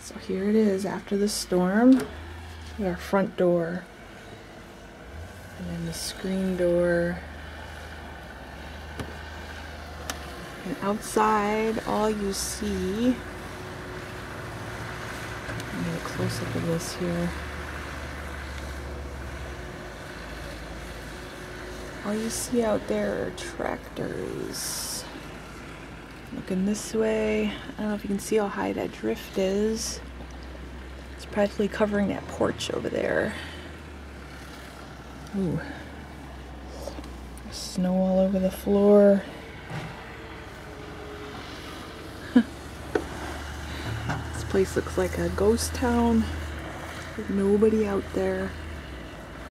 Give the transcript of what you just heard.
So here it is after the storm. Our front door. And then the screen door. And outside, all you see, let me get a close up of this here. All you see out there are tractors. Looking this way, I don't know if you can see how high that drift is. It's practically covering that porch over there. Ooh. There's snow all over the floor. This place looks like a ghost town with nobody out there.